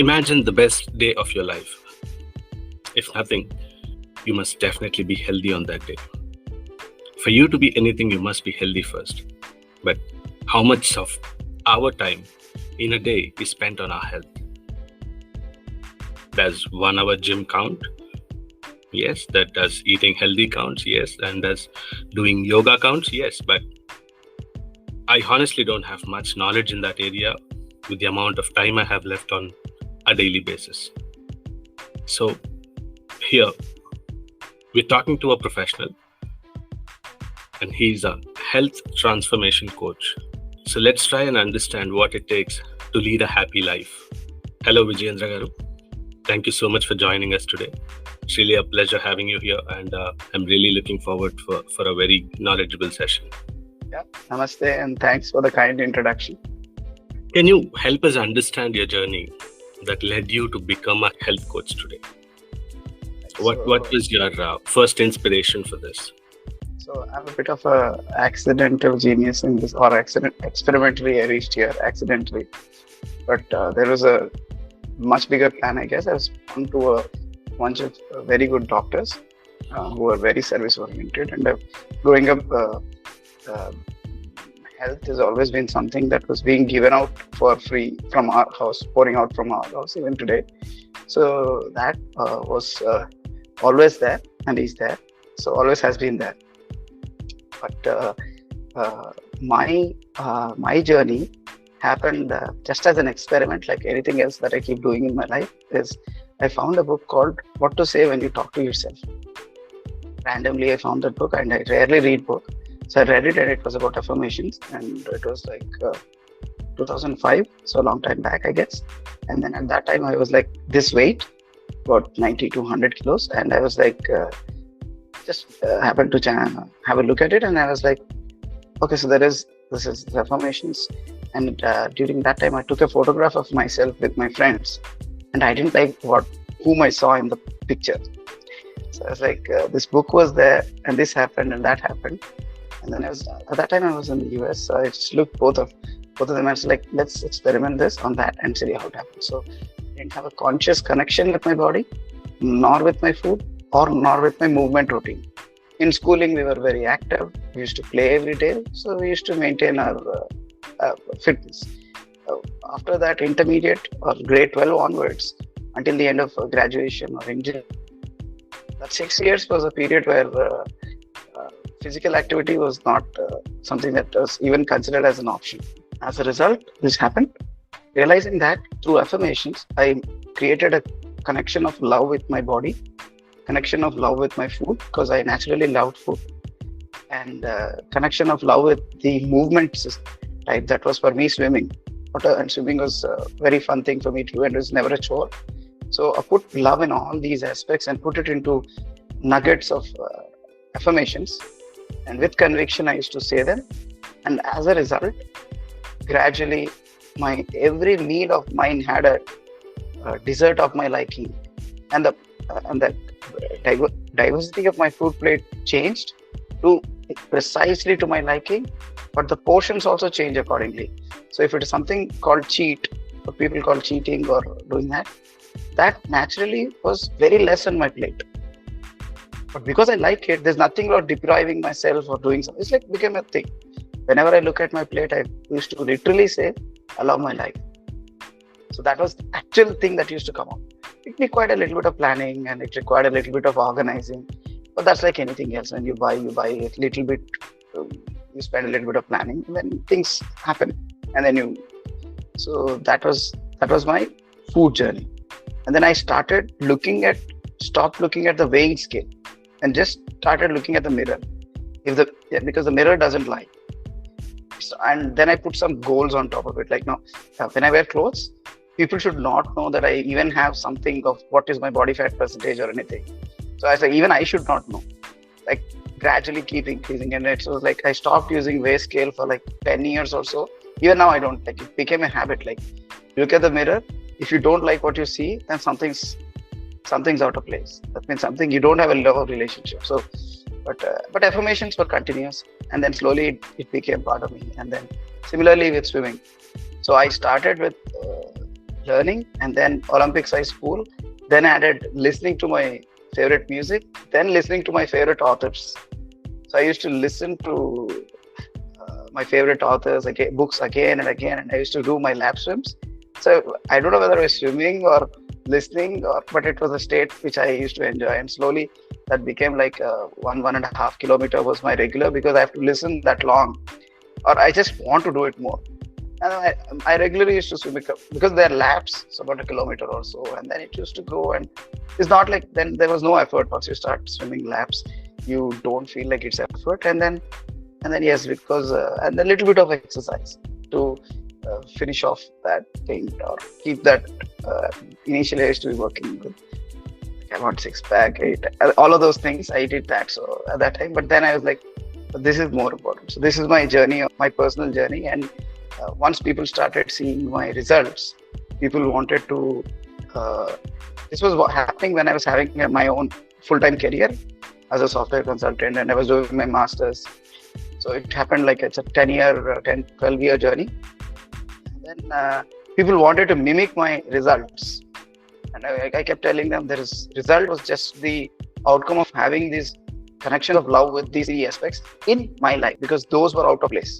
Imagine the best day of your life. If nothing, you must definitely be healthy on that day. For you to be anything, you must be healthy first. But how much of our time in a day is spent on our health? Does 1 hour gym count? Yes. That does eating healthy counts? Yes. And does doing yoga counts? Yes. But I honestly don't have much knowledge in that area with the amount of time I have left on a daily basis. So here, we're talking to a professional, and he's a health transformation coach. So let's try and understand what it takes to lead a happy life. Hello, Vijayendra garu. Thank you so much for joining us today. It's really a pleasure having you here, and I'm really looking forward for a very knowledgeable session. Yeah, namaste, and thanks for the kind introduction. Can you help us understand your journey that led you to become a health coach today? What was your first inspiration for this? So I'm a bit of a accidental genius in this, or experimentally I reached here accidentally. But there was a much bigger plan, I guess. I was on to a bunch of very good doctors who were very service oriented, and growing up, health has always been something that was being given out for free from our house, pouring out from our house even today. So that was always there and is there. So always has been there. But my journey happened just as an experiment, like anything else that I keep doing in my life. Is I found a book called What to Say When You Talk to Yourself. Randomly, I found that book, and I rarely read books. So I read it, and it was about affirmations, and it was like 2005, so a long time back, I guess. And then at that time, I was like this weight, about 90 to 100 kilos, and I was like, just happened to have a look at it, and I was like, okay, so this is the affirmations. And during that time, I took a photograph of myself with my friends, and I didn't like whom I saw in the picture. So I was like, this book was there, and this happened, and that happened. And then at that time I was in the US, so I just looked both of them, and I was like, let's experiment this on that and see how it happens. So I didn't have a conscious connection with my body, nor with my food, or nor with my movement routine. In schooling, we were very active. We used to play every day, so we used to maintain our fitness. After that, intermediate or grade 12 onwards, until the end of graduation or engineering, that 6 years was a period where physical activity was not something that was even considered as an option. As a result, this happened. Realizing that through affirmations, I created a connection of love with my body, connection of love with my food, because I naturally loved food, and connection of love with the movement type. That was for me swimming. And swimming was a very fun thing for me to do, and it was never a chore. So I put love in all these aspects and put it into nuggets of affirmations. And with conviction, I used to say them. And as a result, gradually, my every meal of mine had a dessert of my liking. And the diversity of my food plate changed to precisely to my liking, but the portions also change accordingly. So if it is something called cheat, what people call cheating or doing that naturally was very less on my plate. But because I like it, there's nothing about depriving myself or doing something. It's like became a thing. Whenever I look at my plate, I used to literally say, I love my life. So that was the actual thing that used to come out. It required a little bit of planning, and it required a little bit of organizing. But that's like anything else. When you buy a little bit, you spend a little bit of planning, and then things happen. And then so that was my food journey. And then I stopped looking at the weighing scale and just started looking at the mirror. Because the mirror doesn't lie. So, and then I put some goals on top of it. Like now, when I wear clothes, people should not know that I even have something of what is my body fat percentage or anything. So I said, even I should not know. Like gradually keep increasing. And it was like I stopped using weigh scale for like 10 years or so. Even now I don't. Like it became a habit. Like look at the mirror. If you don't like what you see, then something's out of place. That means something you don't have a love relationship. So, but affirmations were continuous, and then slowly it became part of me. And then similarly with swimming. So I started with learning, and then Olympic size pool, then added listening to my favorite music, then listening to my favorite authors. So I used to listen to my favorite authors, again, books again and again, and I used to do my lap swims. So I don't know whether I was swimming or listening, but it was a state which I used to enjoy. And slowly that became like 1.5 kilometer was my regular, because I have to listen that long, or I just want to do it more. And I regularly used to swim because there are laps, so about a kilometer or so, and then it used to go. And it's not like then there was no effort. Once you start swimming laps, you don't feel like it's effort, and then yes, because and a little bit of exercise to finish off that thing or keep that. Initially, I used to be working with, I want six pack, eight, all of those things. I did that so at that time, but then I was like, this is more important. So this is my journey, my personal journey, and once people started seeing my results, people wanted to. This was what happening when I was having my own full-time career as a software consultant, and I was doing my masters. So it happened like it's a 12-year journey. And then people wanted to mimic my results. And I kept telling them result was just the outcome of having these connections of love with these three aspects in my life, because those were out of place.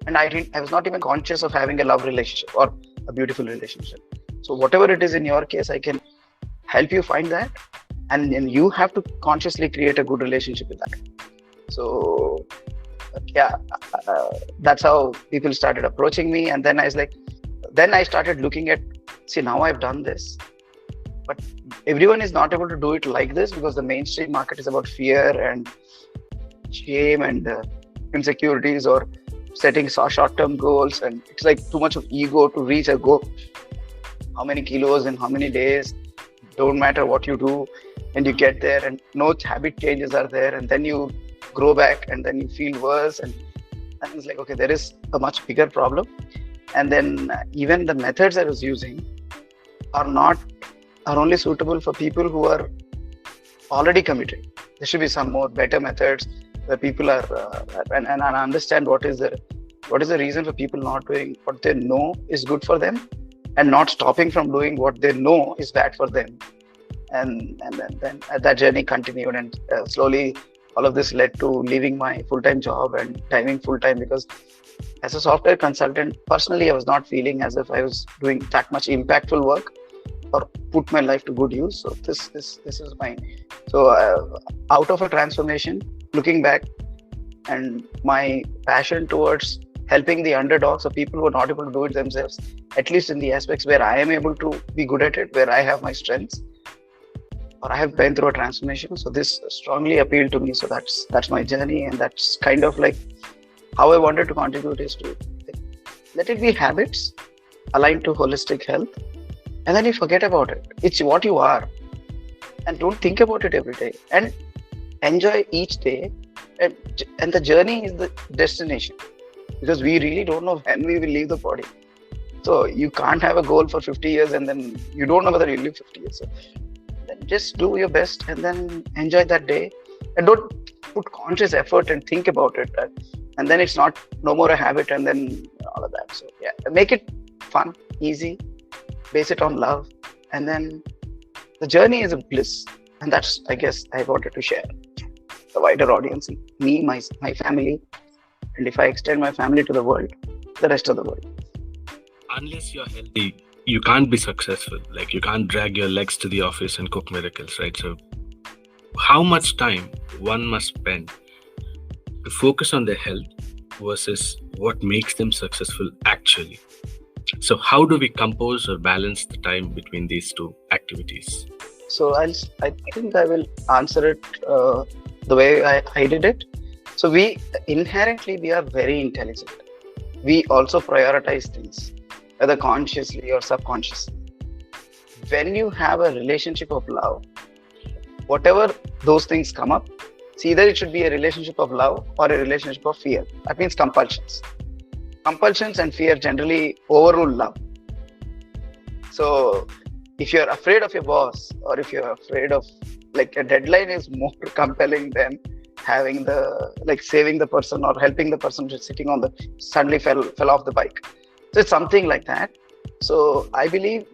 And I was not even conscious of having a love relationship or a beautiful relationship. So whatever it is in your case, I can help you find that. And then you have to consciously create a good relationship with that. So yeah, that's how people started approaching me. And then I started looking at, see, now I've done this, but everyone is not able to do it like this, because the mainstream market is about fear and shame and insecurities, or setting short-term goals, and it's like too much of ego to reach a goal. How many kilos in how many days, don't matter what you do, and you get there and no habit changes are there, and then you grow back and then you feel worse, and it's like, okay, there is a much bigger problem. And then even the methods I was using are only suitable for people who are already committed. There should be some more better methods where people are and understand what is the reason for people not doing what they know is good for them, and not stopping from doing what they know is bad for them. And then that journey continued, and slowly all of this led to leaving my full-time job and timing full-time, because as a software consultant, personally, I was not feeling as if I was doing that much impactful work or put my life to good use. So this is mine. So out of a transformation, looking back, and my passion towards helping the underdogs, or people who are not able to do it themselves, at least in the aspects where I am able to be good at it, where I have my strengths, or I have been through a transformation. So this strongly appealed to me. So that's my journey, and that's kind of like how I wanted to contribute, is to let it be habits aligned to holistic health, and then you forget about it. It's what you are, and don't think about it every day, and enjoy each day. And the journey is the destination, because we really don't know when we will leave the body. So you can't have a goal for 50 years and then you don't know whether you'll live 50 years. So then just do your best and then enjoy that day, and don't put conscious effort and think about it. And then it's no more a habit, and then all of that. So yeah, make it fun, easy, base it on love, and then the journey is a bliss. And that's, I guess, I wanted to share the wider audience, me, my family, and if I extend my family to the world, the rest of the world. Unless you're healthy, you can't be successful. Like, you can't drag your legs to the office and cook miracles, right? So how much time one must spend to focus on their health versus what makes them successful actually? So how do we compose or balance the time between these two activities? So I think I will answer it the way I did it. So we are very intelligent. We also prioritize things, whether consciously or subconsciously. When you have a relationship of love, whatever those things come up, see, either it should be a relationship of love or a relationship of fear. That means compulsions. Compulsions and fear generally overrule love. So if you're afraid of your boss, or if you're afraid of, like, a deadline is more compelling than having saving the person or helping the person just sitting on suddenly fell off the bike. So it's something like that. So I believe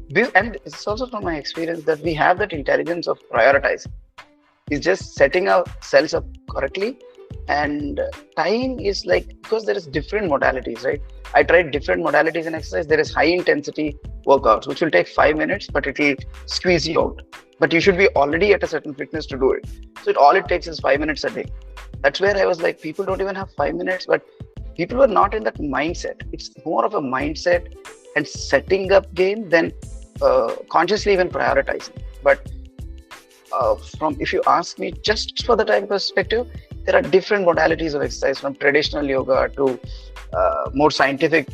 this, and it's also from my experience that we have that intelligence of prioritizing. It's just setting ourselves up correctly. And time is like, because there is different modalities, right? I tried different modalities in exercise. There is high intensity workouts, which will take 5 minutes, but it will squeeze you out. But you should be already at a certain fitness to do it. So all it takes is 5 minutes a day. That's where I was like, people don't even have 5 minutes, but people were not in that mindset. It's more of a mindset and setting up game than consciously even prioritizing. But from if you ask me, just for the time perspective, there are different modalities of exercise, from traditional yoga to more scientific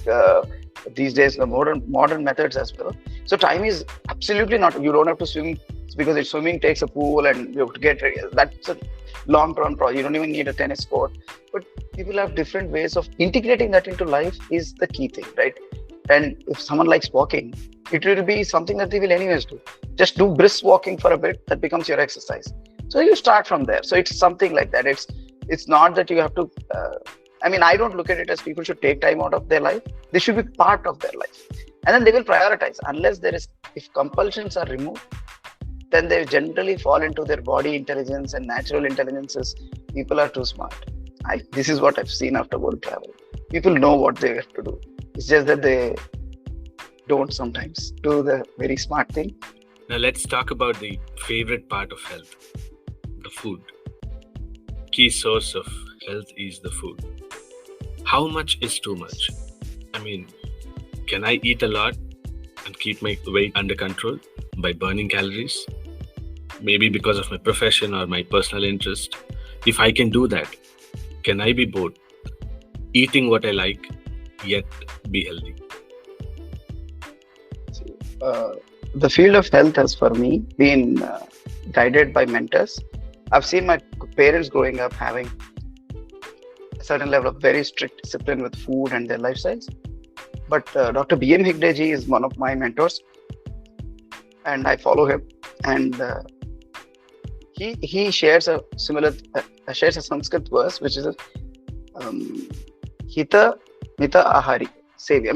these days, the modern methods as well. So time is absolutely not. You don't have to swim, because if swimming takes a pool and you have to get ready. That's a long-term project. You don't even need a tennis court. But people have different ways of integrating that into life is the key thing, right? And if someone likes walking, it will be something that they will anyways do. Just do brisk walking for a bit, that becomes your exercise. So you start from there. So it's something like that. It's not that you have to. I don't look at it as people should take time out of their life. They should be part of their life, and then they will prioritize. If compulsions are removed, then they generally fall into their body intelligence and natural intelligences. People are too smart. This is what I've seen after world travel. People know what they have to do. It's just that they don't sometimes do the very smart thing. Now let's talk about the favorite part of health, the food. Key source of health is the food. How much is too much? Can I eat a lot and keep my weight under control by burning calories? Maybe because of my profession or my personal interest. If I can do that, can I be both eating what I like yet be healthy? The field of health has, for me, been guided by mentors. I've seen my parents growing up having a certain level of very strict discipline with food and their lifestyles. But Dr. B.M. Hegdeji is one of my mentors, and I follow him. And he shares a similar shares a Sanskrit verse, which is Hita Mita Ahari, save.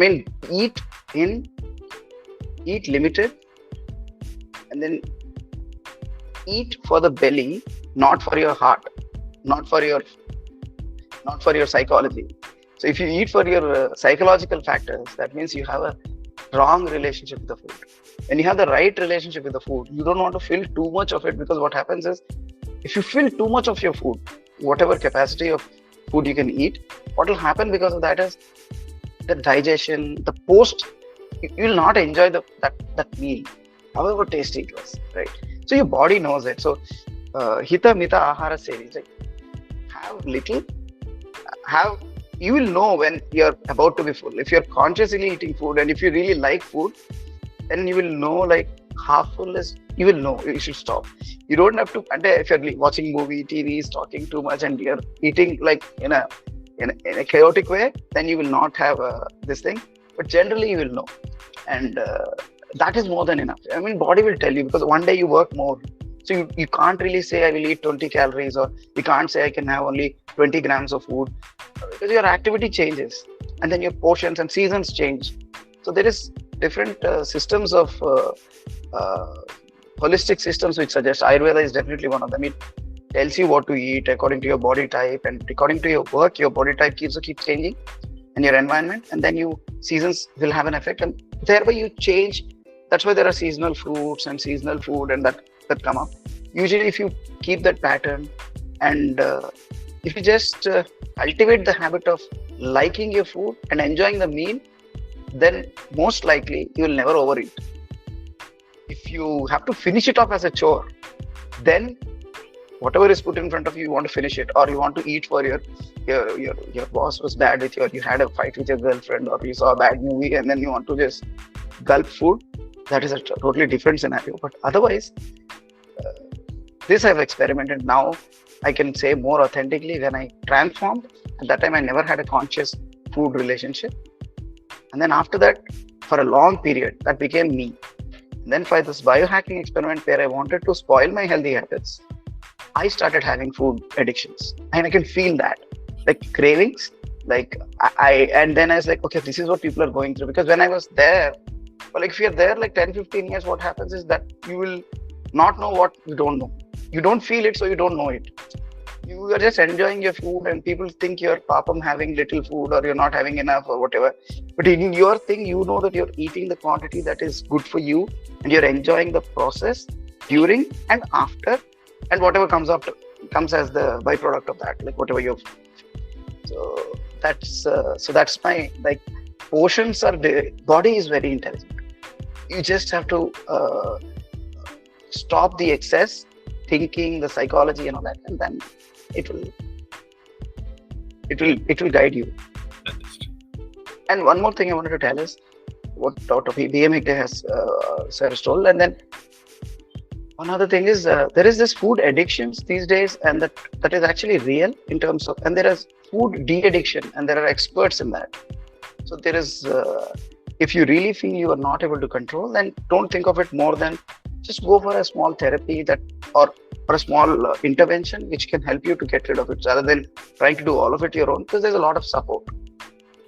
Eat limited, and then eat for the belly, not for your heart, not for your psychology. So if you eat for your psychological factors, that means you have a wrong relationship with the food. When you have the right relationship with the food, you don't want to fill too much of it, because what happens is, if you fill too much of your food, whatever capacity of food you can eat, what will happen because of that is the digestion, the post, you will not enjoy that meal, however tasty it was, right? So your body knows it. So Hita Mita Ahara Sevi, like, have little, you will know when you're about to be full. If you're consciously eating food, and if you really like food, then you will know, like, half full is, you will know you should stop. You don't have to, and if you're watching movie, TVs, talking too much, and you're eating like in a chaotic way, then you will not have this thing. But generally you will know, and that is more than enough. Body will tell you, because one day you work more, so you can't really say I will eat 20 calories, or you can't say I can have only 20 grams of food, because your activity changes, and then your portions and seasons change. So there is different systems of holistic systems which suggest. Ayurveda is definitely one of them. It tells you what to eat according to your body type, and according to your work, your body type keeps changing, and your environment, and then seasons will have an effect, and thereby you change. That's why there are seasonal fruits and seasonal food, and that come up. Usually if you keep that pattern, and if you just cultivate the habit of liking your food and enjoying the meal, then most likely you will never overeat. If you have to finish it off as a chore, then whatever is put in front of you, you want to finish it, or you want to eat for your boss was bad with you, or you had a fight with your girlfriend, or you saw a bad movie, and then you want to just gulp food. That is a totally different scenario. But otherwise, this I've experimented. Now I can say more authentically, when I transformed, at that time I never had a conscious food relationship, and then after that, for a long period, that became me. And then for this biohacking experiment, where I wanted to spoil my healthy habits, I started having food addictions, and I can feel that, like cravings, Like and then I was like, okay, this is what people are going through. Because when I was there, but like if you're there like 10-15 years, what happens is that you will not know what you don't know. You don't feel it, so you don't know it. You are just enjoying your food, and people think you're papam having little food, or you're not having enough, or whatever. But in your thing, you know that you're eating the quantity that is good for you, and you're enjoying the process during and after, and whatever comes after comes as the byproduct of that, like whatever you've. So that's my, like, portions are, the body is very intelligent. You just have to stop the excess thinking, the psychology and all that, and then it will guide you. Understood. And one more thing I wanted to tell is what Dr. B.M. Hegde has told. And then one other thing is there is this food addictions these days, and that is actually real in terms of, and there is food de-addiction, and there are experts in that. So there is, if you really feel you are not able to control, then don't think of it more than just go for a small therapy or a small intervention which can help you to get rid of it, rather than trying to do all of it your own, because there's a lot of support.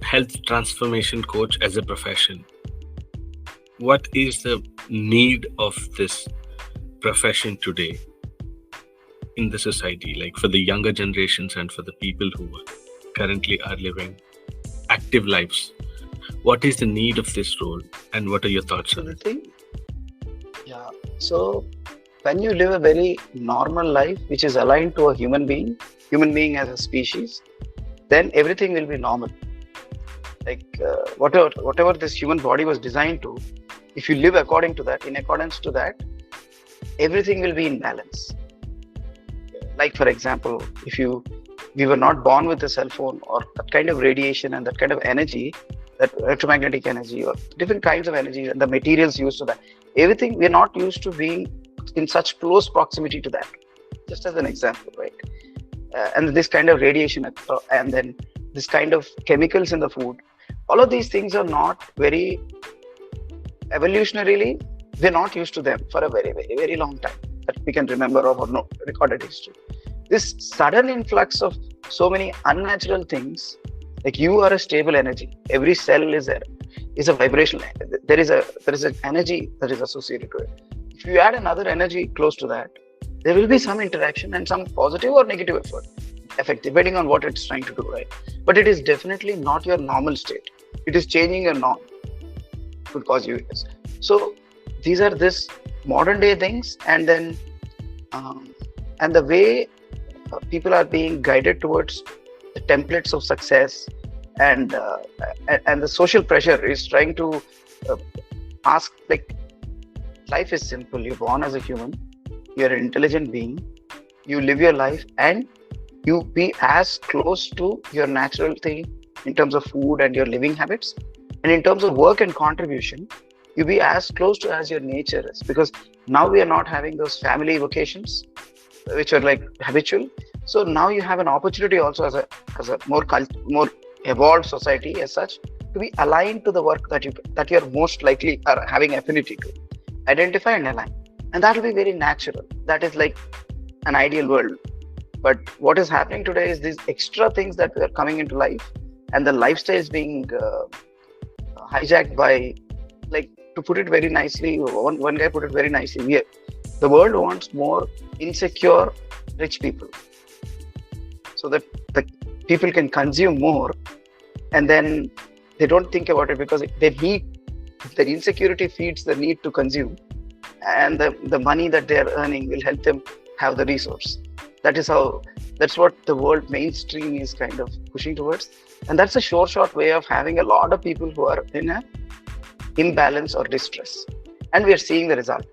Health transformation coach as a profession. What is the need of this profession today in the society, like for the younger generations and for the people who currently are living active lives? What is the need of this role, and what are your thoughts on it? Yeah. So when you live a very normal life which is aligned to a human being as a species, then everything will be normal. Like whatever this human body was designed to, if you live according to that, in accordance to that, everything will be in balance. Like, for example, if we were not born with a cell phone or that kind of radiation and that kind of energy, that electromagnetic energy or different kinds of energy and the materials used to that, everything, we're not used to being in such close proximity to that. Just as an example, right? And this kind of radiation and then this kind of chemicals in the food, all of these things are not very evolutionarily, we're not used to them for a very, very, very long time that we can remember of or no recorded history. This sudden influx of so many unnatural things, like you are a stable energy. Every cell is a vibrational. There is an energy that is associated to it. If you add another energy close to that, there will be some interaction and some positive or negative effect, depending on what it's trying to do, right? But it is definitely not your normal state. It is changing your norm. It would cause you this. So these are this modern day things, and then and the way people are being guided towards the templates of success, and the social pressure is trying to ask, like, life is simple. You're born as a human. You're an intelligent being. You live your life, and you be as close to your natural thing in terms of food and your living habits, and in terms of work and contribution, you be as close to as your nature is. Because now we are not having those family vocations which are like habitual. So now you have an opportunity also as a more evolved society as such, to be aligned to the work that you're most likely are having affinity to. Identify and align, and that will be very natural. That is like an ideal world. But what is happening today is these extra things that are coming into life, and the lifestyle is being hijacked by, like, to put it very nicely, one guy put it very nicely, the world wants more insecure rich people, so that the people can consume more, and then they don't think about it, because the insecurity feeds the need to consume, and the money that they are earning will help them have the resource. That's what the world mainstream is kind of pushing towards, and that's a short way of having a lot of people who are in a imbalance or distress, and we are seeing the result.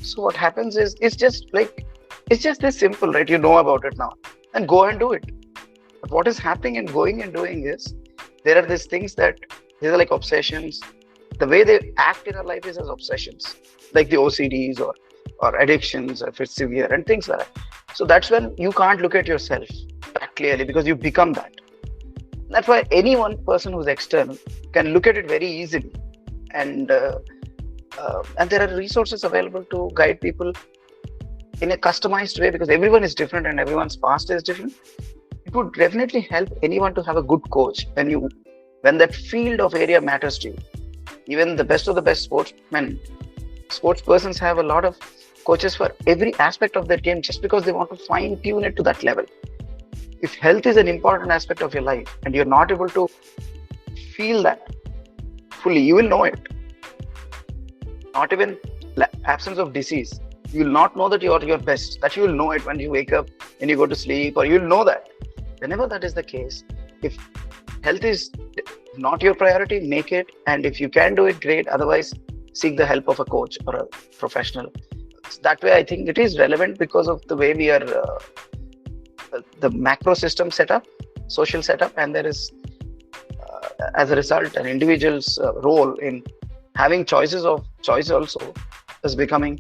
So what happens is, it's just this simple, right? You know about it now, and go and do it. But what is happening and going and doing is, there are these things that these are like obsessions. The way they act in our life is as obsessions, like the OCDs or addictions, if it's severe, and things like that. So that's when you can't look at yourself that clearly, because you become that. That's why any one person who's external can look at it very easily, and there are resources available to guide people in a customized way, because everyone is different and everyone's past is different. would definitely help anyone to have a good coach when that field of area matters to you. Even the best of the best sportsmen, sports persons have a lot of coaches for every aspect of their game just because they want to fine tune it to that level. If health is an important aspect of your life and you're not able to feel that fully, you will know it. Not even absence of disease. You will not know that you are your best. That you will know it when you wake up, when you go to sleep, or you will know that. Whenever that is the case, if health is not your priority, make it. And if you can do it, great. Otherwise, seek the help of a coach or a professional. That way, I think it is relevant because of the way we are, the macro system setup, social setup, and there is, as a result, an individual's role in having choice also is becoming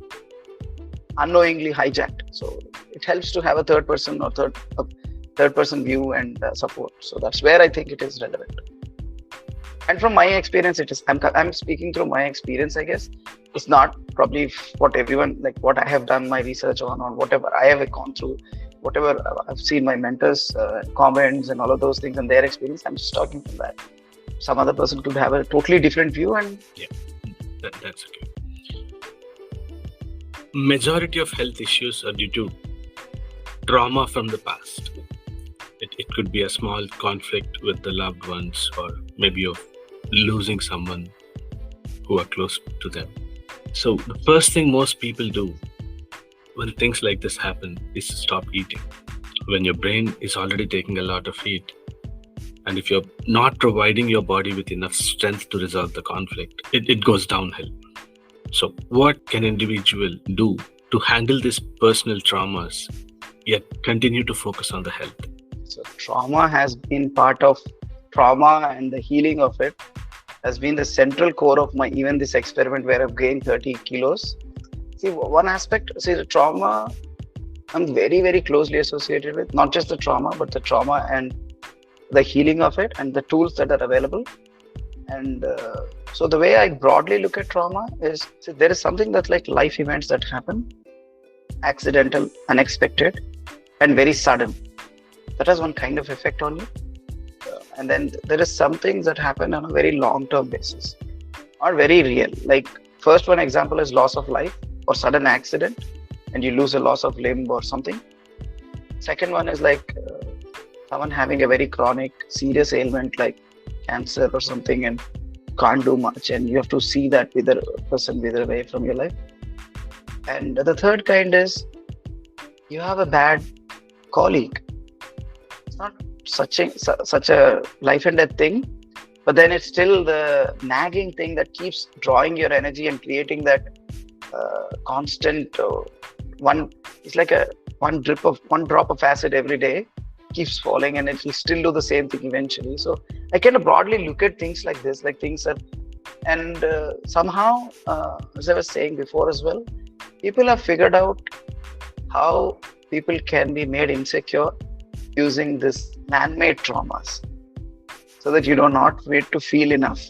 unknowingly hijacked. So it helps to have a third person or third person view and support. So that's where I think it is relevant. And from my experience, it is. I'm speaking through my experience, I guess. It's not probably what everyone, like what I have done my research on, or whatever I have gone through, whatever I've seen my mentors comments and all of those things and their experience. I'm just talking from that. Some other person could have a totally different view, and that's okay. Majority of health issues are due to trauma from the past. It could be a small conflict with the loved ones, or maybe of losing someone who are close to them. So the first thing most people do when things like this happen is to stop eating. When your brain is already taking a lot of heat, and if you're not providing your body with enough strength to resolve the conflict, it goes downhill. So what can individual do to handle these personal traumas, yet continue to focus on the health? So trauma has been part of trauma, and the healing of it has been the central core of my, even this experiment where I've gained 30 kilos. See, one aspect, the trauma, I'm very, very closely associated with, not just the trauma, but the trauma and the healing of it and the tools that are available. And so the way I broadly look at trauma is, there is something that's like life events that happen, accidental, unexpected, and very sudden. That has one kind of effect on you. And then there is some things that happen on a very long-term basis, or very real. Like first one example is loss of life or sudden accident, and you lose a loss of limb or something. Second one is like someone having a very chronic, serious ailment like cancer or something, and can't do much, and you have to see that person wither away from your life. And the third kind is you have a bad colleague. It's not such a life and death thing, but then it's still the nagging thing that keeps drawing your energy and creating that constant one. It's like one drop of acid every day keeps falling, and it will still do the same thing eventually. So I kind of broadly look at things like this, like things that, and somehow, as I was saying before as well, people have figured out how people can be made insecure using this man-made traumas, so that you do not wait to feel enough.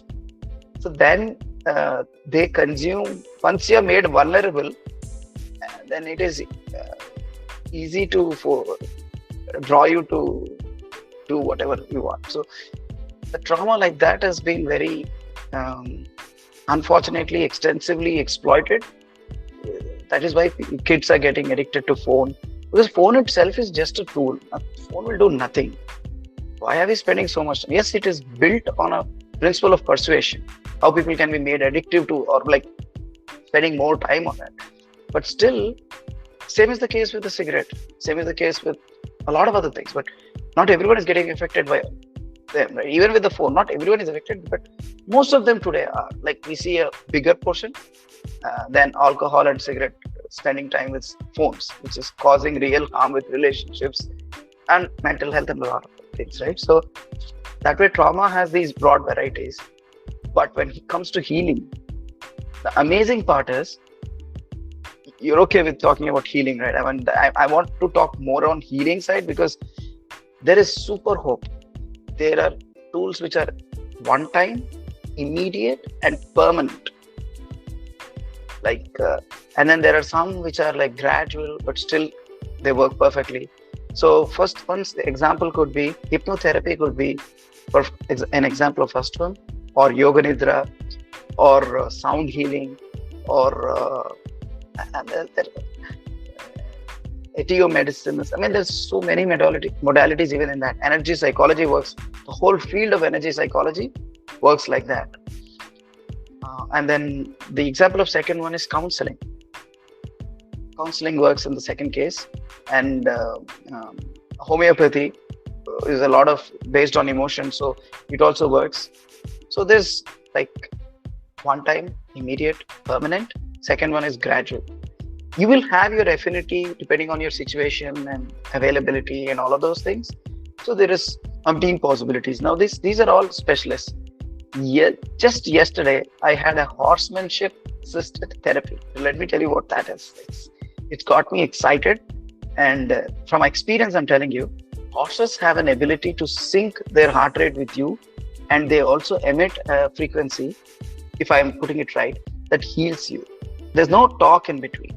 So then they consume, once you're made vulnerable, then it is easy to draw you to do whatever you want. So the trauma like that has been very unfortunately extensively exploited. That is why kids are getting addicted to phone, because phone itself is just a tool. A phone will do nothing. Why are we spending so much time? Yes, it is built on a principle of persuasion, how people can be made addictive to, or like spending more time on it. But still, same is the case with the cigarette, same is the case with a lot of other things, but not everyone is getting affected by them, right? Even with the phone, not everyone is affected, but most of them today are. Like we see a bigger portion than alcohol and cigarette spending time with phones, which is causing real harm with relationships and mental health and a lot of things, right? So that way trauma has these broad varieties. But when it comes to healing, the amazing part is, you're okay with talking about healing, right? I mean, I want to talk more on healing side, because there is super hope. There are tools which are one time, immediate, and permanent. Like, and then there are some which are like gradual, but still they work perfectly. So first one's the example could be hypnotherapy, could be for an example of first one, or yoga nidra, or sound healing, or and medicine. I mean, there's so many modalities even in that. Energy psychology works. The whole field of energy psychology works like that. And then the example of second one is counseling. Counseling works in the second case, and homeopathy is a lot of based on emotion, so it also works. So there's like one time, immediate, permanent. Second one is gradual. You will have your affinity depending on your situation and availability and all of those things. So there is umpteen possibilities. Now these are all specialists. Just yesterday, I had a horsemanship assisted therapy. Let me tell you what that is. It's got me excited, and from experience, I'm telling you, horses have an ability to sync their heart rate with you, and they also emit a frequency, if I'm putting it right, that heals you. There's no talk in between.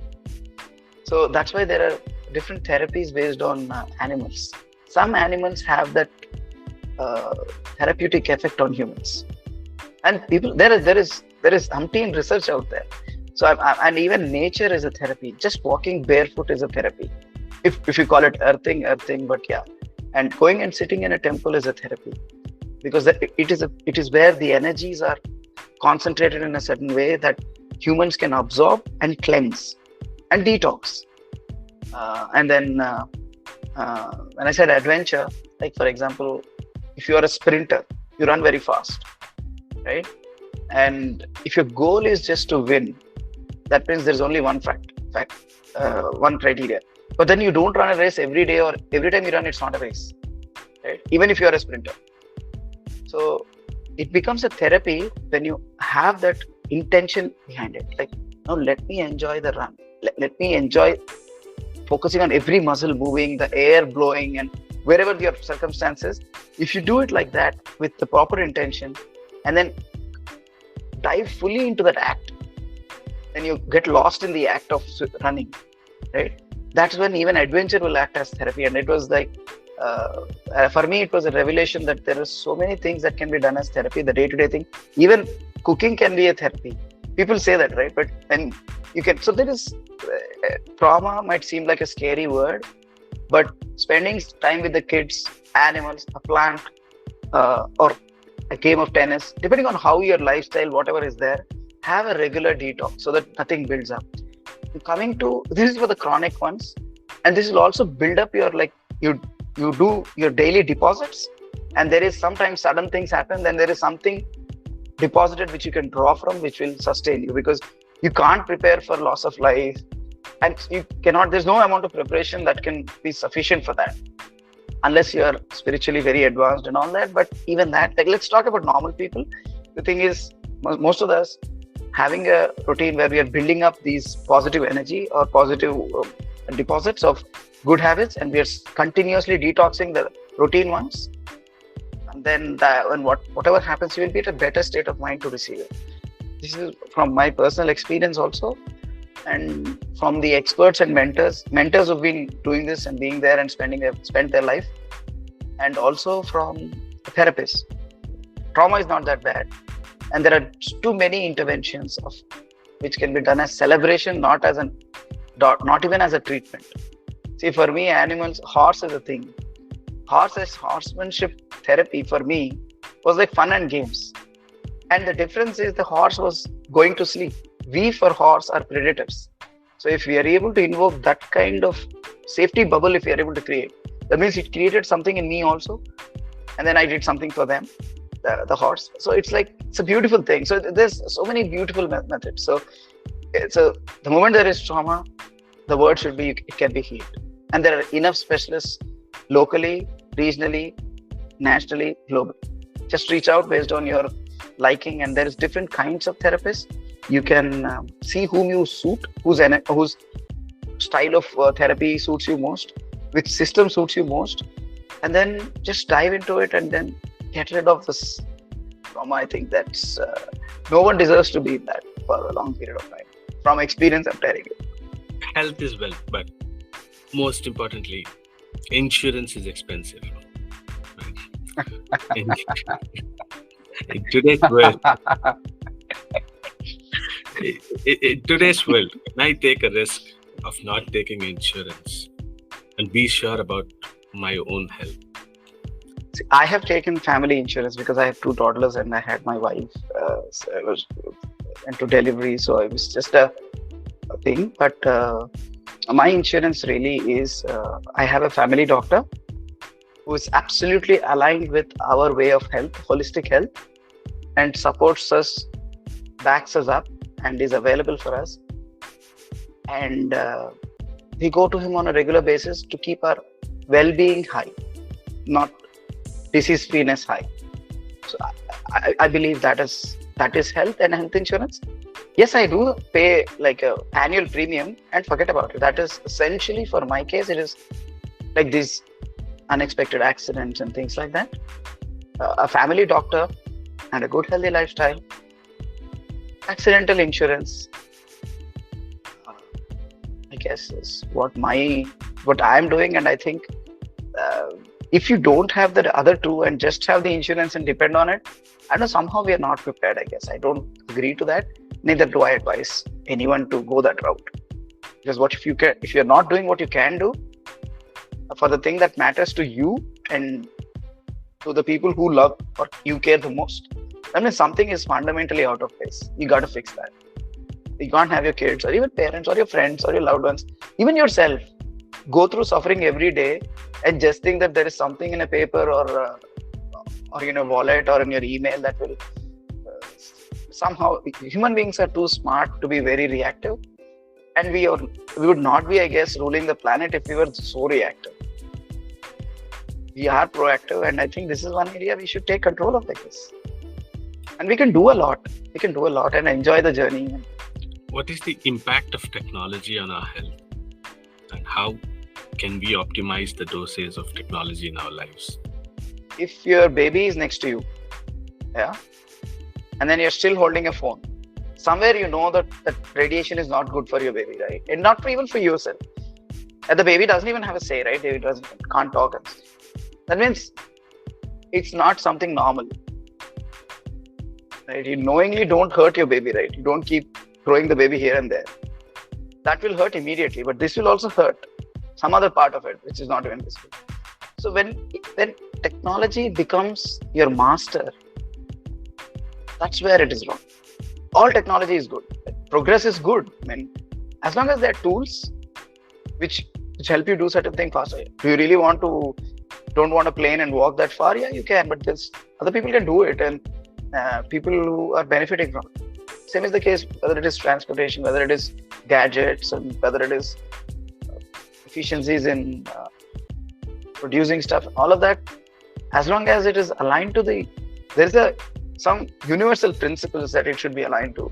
So that's why there are different therapies based on animals. Some animals have that therapeutic effect on humans, and people there is umpteen research out there. So and even nature is a therapy. Just walking barefoot is a therapy, if you call it earthing, but yeah. And going and sitting in a temple is a therapy, because it is where the energies are concentrated in a certain way that humans can absorb and cleanse and detox. And then when I said adventure, like for example, if you are a sprinter, you run very fast, right? And if your goal is just to win, that means there's only one one criteria. But then you don't run a race every day, or every time you run, it's not a race, right? Even if you are a sprinter. So it becomes a therapy when you have that intention behind it. Like, now let me enjoy the run. Let me enjoy focusing on every muscle moving, the air blowing, and wherever your circumstances. If you do it like that with the proper intention, and then dive fully into that act, then you get lost in the act of running, right? That's when even adventure will act as therapy. And it was like, for me, it was a revelation that there are so many things that can be done as therapy, the day-to-day thing. Even cooking can be a therapy. People say that, right? But then you can, so there is, trauma might seem like a scary word, but spending time with the kids, animals, a plant, or a game of tennis, depending on how your lifestyle, whatever is there, have a regular detox so that nothing builds up. Coming to, this is for the chronic ones, and this will also build up your, like, you do your daily deposits, and there is sometimes sudden things happen, then there is something deposited which you can draw from, which will sustain you, because you can't prepare for loss of life, and you cannot, there's no amount of preparation that can be sufficient for that, unless you are spiritually very advanced and all that. But even that, like, let's talk about normal people. The thing is, most of us having a routine where we are building up these positive energy or positive deposits of good habits, and we are continuously detoxing the routine ones, and then when whatever happens, you will be at a better state of mind to receive it. This is from my personal experience also, and from the experts and mentors who've been doing this and being there and spent their life, and also from therapists. Trauma is not that bad, and there are too many interventions of which can be done as celebration, not even as a treatment. See, for me, horse is a thing. Horsemanship therapy for me was like fun and games. And the difference is the horse was going to sleep. We for horse are predators. So if we are able to invoke that kind of safety bubble, if we are able to create, that means it created something in me also. And then I did something for them, the horse. So it's a beautiful thing. So there's so many beautiful methods. So the moment there is trauma, the word should be, it can be healed. And there are enough specialists locally, regionally, nationally, globally. Just reach out based on your liking, and there is different kinds of therapists. You can see whom you suit, whose style of therapy suits you most, which system suits you most, and then just dive into it and then get rid of this trauma. I think that's no one deserves to be in that for a long period of time. From experience, I'm telling you. Health is wealth, but most importantly, Insurance is expensive. In, in today's world, in today's world, can I take a risk of not taking insurance and be sure about my own health? I have taken family insurance because I have two toddlers and I had my wife. So I was into delivery, so it was just a thing. But my insurance really is I have a family doctor who is absolutely aligned with our way of health, holistic health, and supports us, backs us up, and is available for us. And we go to him on a regular basis to keep our well-being high, not disease freeness high. So I believe that is health and health insurance. Yes, I do pay like a annual premium and forget about it. That is essentially for my case. It is like these unexpected accidents and things like that. A family doctor and a good healthy lifestyle. Accidental insurance, I guess, is what I'm doing. And I think if you don't have the other two and just have the insurance and depend on it, I know somehow we are not prepared. I guess I don't agree to that. Neither do I advise anyone to go that route. Because what if you're not doing what you can do for the thing that matters to you and to the people who love or you care the most, that means something is fundamentally out of place. You got to fix that. You can't have your kids or even parents or your friends or your loved ones, even yourself, go through suffering every day and just think that there is something in a paper or in a wallet or in your email that will somehow. Human beings are too smart to be very reactive, and we would not be, I guess, ruling the planet if we were so reactive. We are proactive, and I think this is one area we should take control of, I guess. And we can do a lot. We can do a lot and enjoy the journey. What is the impact of technology on our health, and how can we optimize the dosage of technology in our lives? If your baby is next to you, yeah, and then you're still holding a phone, somewhere you know that radiation is not good for your baby, right? And not even for yourself. And the baby doesn't even have a say, right? Baby can't talk. That means it's not something normal, right? You knowingly don't hurt your baby, right? You don't keep throwing the baby here and there. That will hurt immediately, but this will also hurt some other part of it, which is not even visible. So when technology becomes your master, that's where it is wrong. All technology is good. Progress is good. I mean, as long as there are tools which help you do certain things faster. Do you really don't want a plane and walk that far? Yeah, you can, but there's other people can do it, and people who are benefiting from it. Same is the case whether it is transportation, whether it is gadgets, and whether it is efficiencies in producing stuff. All of that, as long as it is aligned to there's some universal principles that it should be aligned to.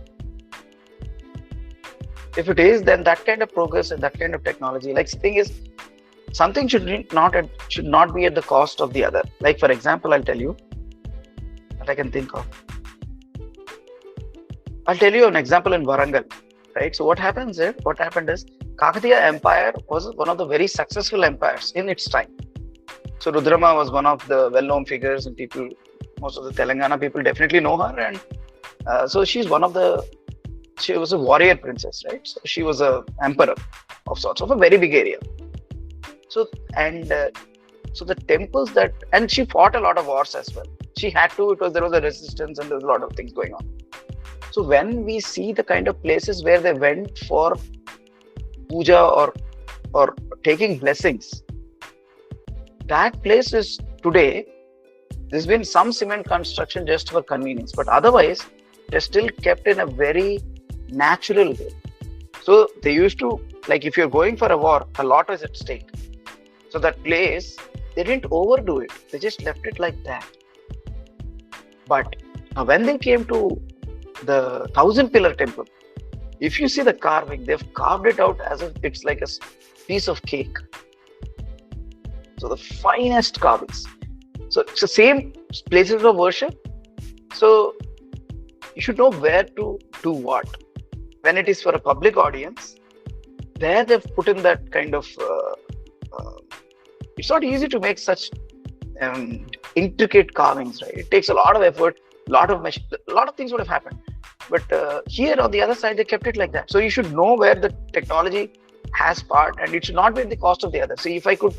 If it is, then that kind of progress and that kind of technology, like the thing is, something should not be at the cost of the other. Like for example, I'll tell you that I can think of. I'll tell you an example in Warangal, right? So what happened is Kakatiya Empire was one of the very successful empires in its time. So Rudrama was one of the well-known figures, and most of the Telangana people definitely know her. And so she was a warrior princess, right? So she was an emperor of sorts of a very big area. So the temples and she fought a lot of wars as well. She had to, because there was a resistance and there was a lot of things going on. So when we see the kind of places where they went for puja or taking blessings, that place is today, there's been some cement construction just for convenience, but otherwise they're still kept in a very natural way. So they used to, like if you're going for a war, a lot is at stake. So that place, they didn't overdo it. They just left it like that. But when they came to the 1,000-pillar temple, if you see the carving, they've carved it out as if it's like a piece of cake. So the finest carvings. So it's the same places of worship. So you should know where to do what. When it is for a public audience, there they've put in that kind of It's not easy to make such intricate carvings, right? It takes a lot of effort, a lot of things would have happened. But here on the other side, they kept it like that. So you should know where the technology has part, and it should not be at the cost of the other. So if I could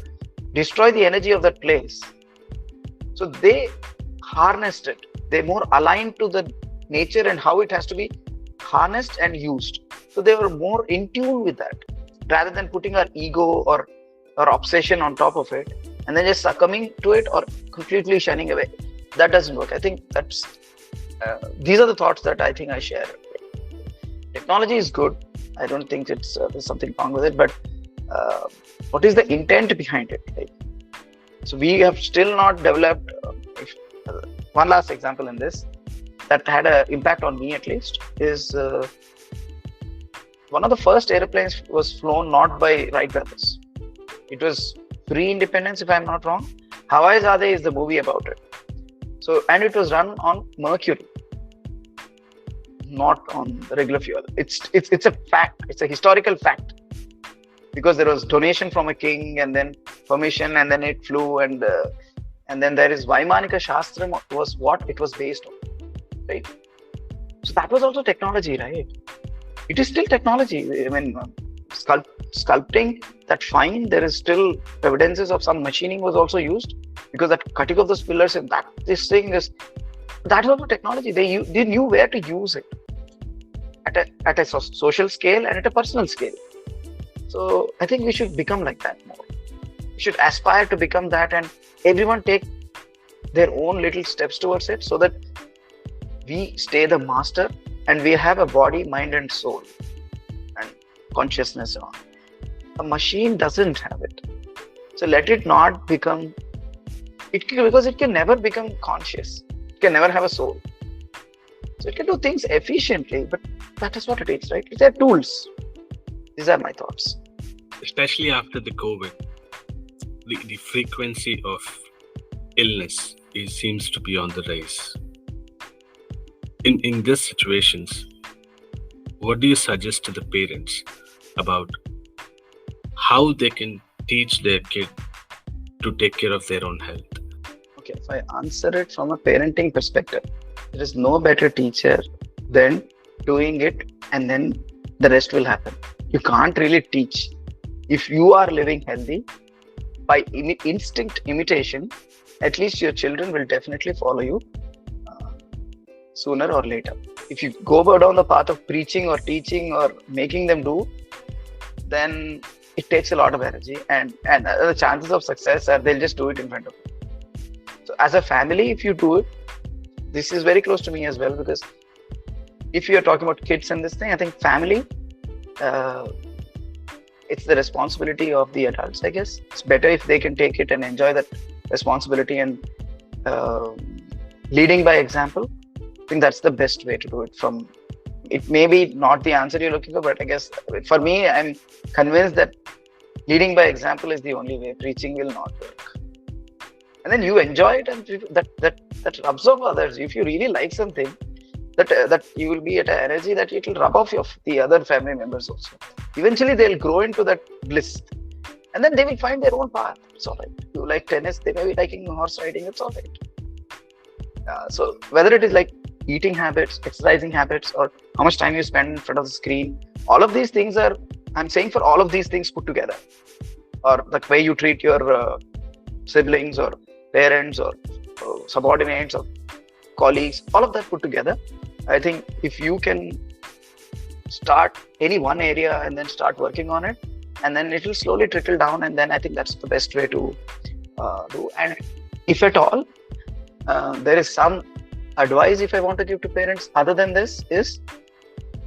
destroy the energy of that place, so they harnessed it. They're more aligned to the nature and how it has to be harnessed and used. So they were more in tune with that, rather than putting our ego or obsession on top of it and then just succumbing to it or completely shunning away. That doesn't work. I think that's these are the thoughts that I think I share. Technology is good. I don't think there's something wrong with it, but what is the intent behind it? Right? So we have still not developed. One last example in this that had an impact on me, at least, is one of the first airplanes was flown not by Wright brothers. It was pre-independence, if I'm not wrong. Hawaii Zade is the movie about it. So, and it was run on Mercury, not on regular fuel. It's a fact. It's a historical fact, because there was donation from a king, and then permission, and then it flew, and then there is Vaimanika Shastram was what it was based on, right? So that was also technology, right? It is still technology. I mean, sculpting that fine, there is still evidences of some machining was also used, because that cutting of those pillars and that this thing is, that is also technology. They knew where to use it at a social scale and at a personal scale. So I think we should become like that more. We should aspire to become that, and everyone take their own little steps towards it, so that we stay the master and we have a body, mind and soul and consciousness and all. A machine doesn't have it. So let it not become because it can never become conscious. It can never have a soul. So it can do things efficiently, but that is what it is, right? They're tools. These are my thoughts. Especially after the COVID, the frequency of illness seems to be on the rise. In these situations, what do you suggest to the parents about how they can teach their kid to take care of their own health? Okay, if I answer it from a parenting perspective, there is no better teacher than doing it, and then the rest will happen. You can't really teach. If you are living healthy, by instinct imitation, at least your children will definitely follow you sooner or later. If you go down the path of preaching or teaching or making them do, then it takes a lot of energy, and the chances of success are they'll just do it in front of you. So as a family, if you do it, this is very close to me as well, because if you're talking about kids and this thing, I think family, it's the responsibility of the adults, I guess. It's better if they can take it and enjoy that responsibility, and leading by example. I think that's the best way to do it. It may be not the answer you're looking for, but I guess for me, I'm convinced that leading by example is the only way. Preaching will not work. And then you enjoy it, and that absorb others. If you really like something, that you will be at an energy that it will rub off the other family members also. Eventually, they'll grow into that bliss, and then they will find their own path. It's all right. You like tennis, they may be liking horse riding. It's all right. So whether it is like eating habits, exercising habits, or how much time you spend in front of the screen, all of these things are, I'm saying, for all of these things put together, or the way you treat your siblings or parents or subordinates or colleagues, all of that put together, I think if you can start any one area and then start working on it, and then it will slowly trickle down, and then I think that's the best way to do. And if at all, there is some advice if I want to give to parents other than this, is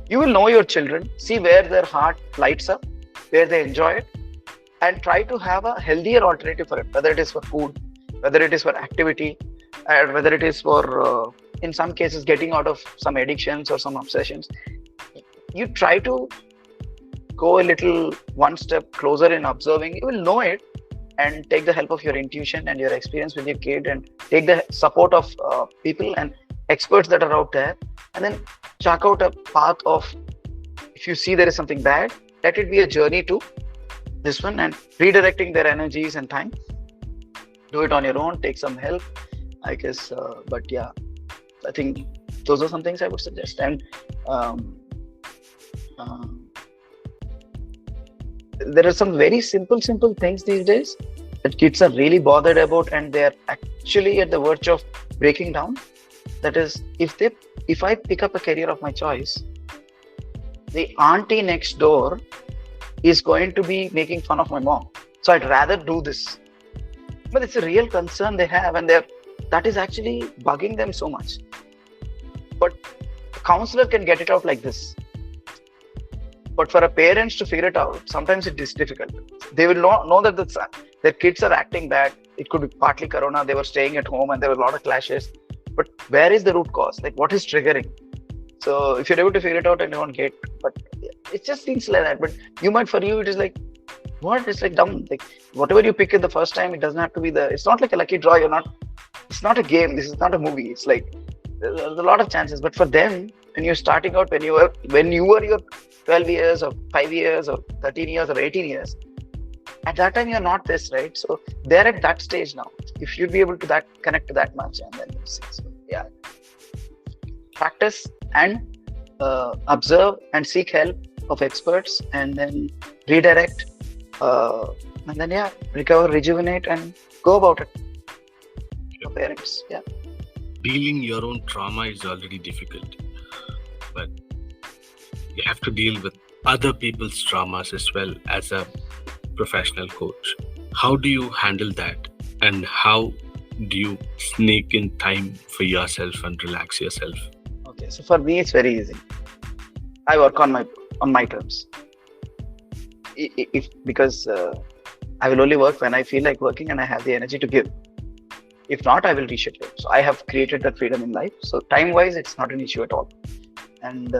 you will know your children, see where their heart lights up, where they enjoy it, and try to have a healthier alternative for it, whether it is for food, whether it is for activity, and whether it is for in some cases getting out of some addictions or some obsessions. You try to go a little one step closer in observing. You will know it, and take the help of your intuition and your experience with your kid, and take the support of people and experts that are out there, and then chalk out a path of, if you see there is something bad, let it be a journey to this one, and redirecting their energies and time, do it on your own, take some help, I guess. But yeah, I think those are some things I would suggest. And um, uh, there are some very simple things these days that kids are really bothered about, and they're actually at the verge of breaking down. That is, if I pick up a career of my choice, the auntie next door is going to be making fun of my mom. So I'd rather do this. But it's a real concern they have, and that is actually bugging them so much. But a counselor can get it out like this. But for a parents to figure it out, sometimes it is difficult. They will know that their kids are acting bad. It could be partly corona. They were staying at home and there were a lot of clashes. But where is the root cause? Like, what is triggering? So if you're able to figure it out and you don't get, but it just seems like that. But for you, it is like, what? It's like dumb. Like, whatever you pick it the first time, it doesn't have to be it's not like a lucky draw. It's not a game. This is not a movie. It's like, there's a lot of chances. But for them, when you're starting out, when you were your 12 years or 5 years or 13 years or 18 years, at that time, you're not this, right? So they're at that stage now. If you'd be able to connect to that much, and then you see. So yeah, practice and observe and seek help of experts, and then redirect, and then recover, rejuvenate, and go about it. For parents, Dealing your own trauma is already difficult, but you have to deal with other people's traumas as well as a professional coach. How do you handle that, and how do you sneak in time for yourself and relax yourself? Okay, so for me, it's very easy. I work on my terms. Because I will only work when I feel like working and I have the energy to give. If not, I will reschedule. So I have created that freedom in life. So time-wise, it's not an issue at all. And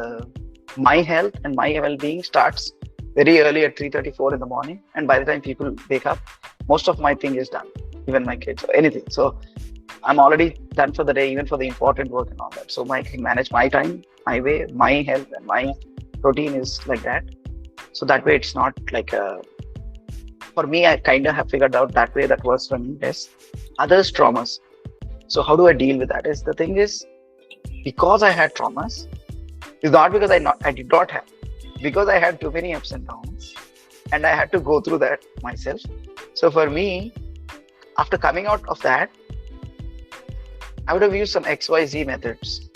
my health and my well-being starts very early at 3:34 in the morning. And by the time people wake up, most of my thing is done, even my kids or anything. So I'm already done for the day, even for the important work and all that. So I can manage my time, my way, my health, and my routine is like that. So that way, it's not like for me, I kind of have figured out that way that works for me. Yes. Others' traumas. So how do I deal with that? The thing is, because I had traumas, it's not because I did not have, because I had too many ups and downs, and I had to go through that myself. So for me, after coming out of that, I would have used some XYZ methods.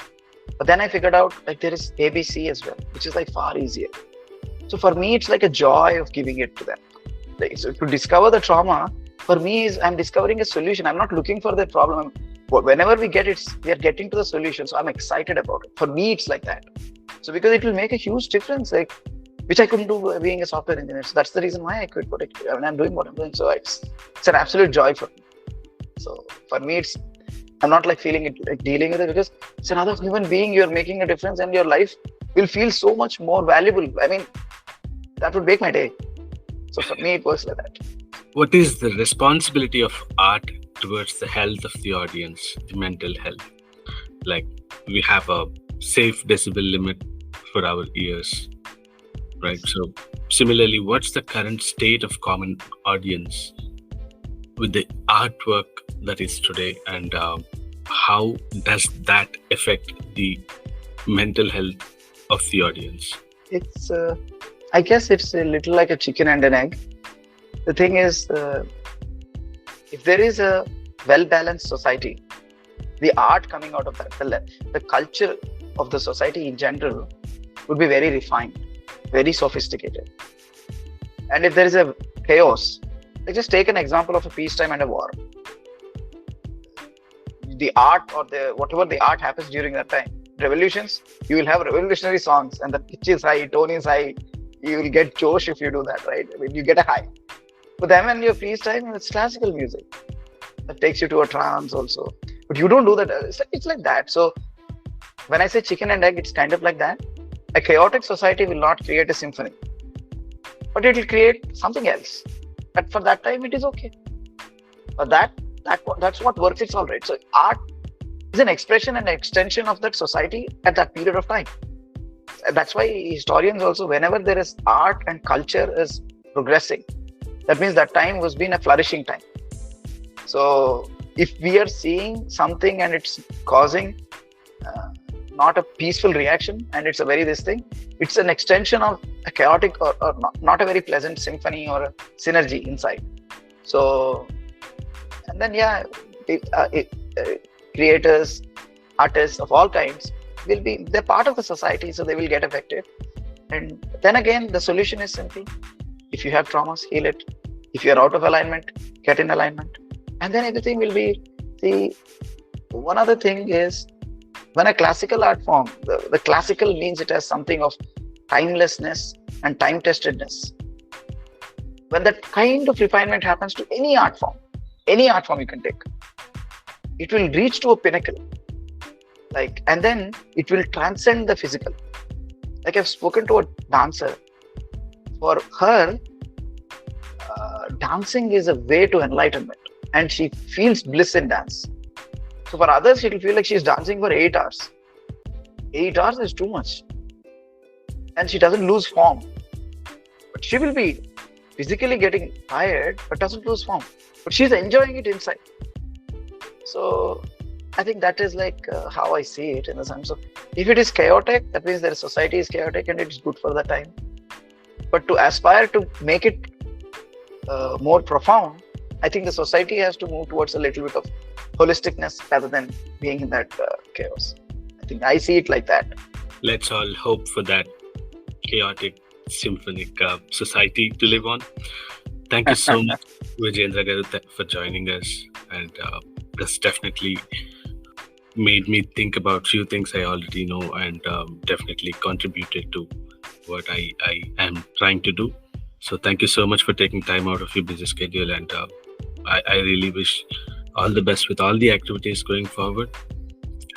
But then I figured out like there is ABC as well, which is like far easier. So for me, it's like a joy of giving it to them. Like, so to discover the trauma, for me, I'm discovering a solution. I'm not looking for the problem. Whenever we get it, we are getting to the solution. So I'm excited about it. For me, it's like that. So because it will make a huge difference, like which I couldn't do being a software engineer. So that's the reason why I quit. I'm doing what I'm doing. So it's an absolute joy for me. So for me, I'm not like feeling it, like dealing with it, because it's another human being. You're making a difference, and your life will feel so much more valuable. I mean, that would make my day. So for me, it works like that. What is the responsibility of art towards the health of the audience, the mental health? Like, we have a safe decibel limit for our ears, right? So similarly, what's the current state of common audience with the artwork that is today, and how does that affect the mental health of the audience? It's I guess it's a little like a chicken and an egg. The thing is, if there is a well-balanced society, the art coming out of that, the culture of the society in general would be very refined, very sophisticated. And if there is a chaos, like just take an example of a peacetime and a war. The art or whatever the art happens during that time, revolutions, you will have revolutionary songs, and the pitch is high, tone is high. You will get Josh if you do that, right? I mean, you get a high. But then when you're freestyle, it's classical music that takes you to a trance also. But you don't do that. It's like that. So when I say chicken and egg, it's kind of like that. A chaotic society will not create a symphony, but it will create something else. But for that time, it is okay. But that's what works. It's all right. So art is an expression and an extension of that society at that period of time. That's why historians also, whenever there is art and culture is progressing, that means that time was been a flourishing time. So if we are seeing something and it's causing not a peaceful reaction, and it's a very this thing, it's an extension of a chaotic or not a very pleasant symphony or a synergy inside. So, and then creators, artists of all kinds they're part of the society, so they will get affected. And then again, the solution is simple: if you have traumas, heal it. If you're out of alignment, get in alignment, and then everything will be. See, one other thing is, when a classical art form, the classical means it has something of timelessness and time-testedness. When that kind of refinement happens to any art form you can take, it will reach to a pinnacle. And then it will transcend the physical. Like, I've spoken to a dancer. For her, dancing is a way to enlightenment, and she feels bliss in dance. So for others, she'll feel like she's dancing for 8 hours. 8 hours is too much. And she doesn't lose form. But she will be physically getting tired, but doesn't lose form. But she's enjoying it inside. So I think that is how I see it, in the sense of, if it is chaotic, that means their society is chaotic and it's good for the time. But to aspire to make it more profound, I think the society has to move towards a little bit of holisticness rather than being in that chaos. I think I see it like that. Let's all hope for that chaotic symphonic society to live on. Thank you so much, Vijayendra garu, for joining us. And this definitely made me think about few things I already know, and definitely contributed to what I am trying to do. So thank you so much for taking time out of your busy schedule, and I really wish all the best with all the activities going forward,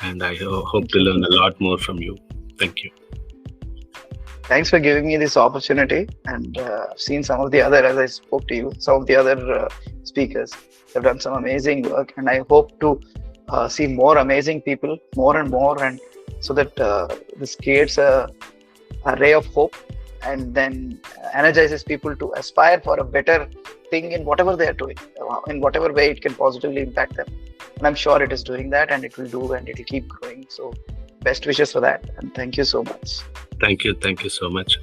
and I hope to learn a lot more from you. Thank you. Thanks for giving me this opportunity, and I've seen some of the other, as I spoke to you, some of the other speakers have done some amazing work, and I hope to see more amazing people, more and more, and so that this creates a ray of hope, and then energizes people to aspire for a better thing in whatever they are doing, in whatever way it can positively impact them. And I'm sure it is doing that, and it will do, and it will keep growing. So best wishes for that, and thank you so much. Thank you so much.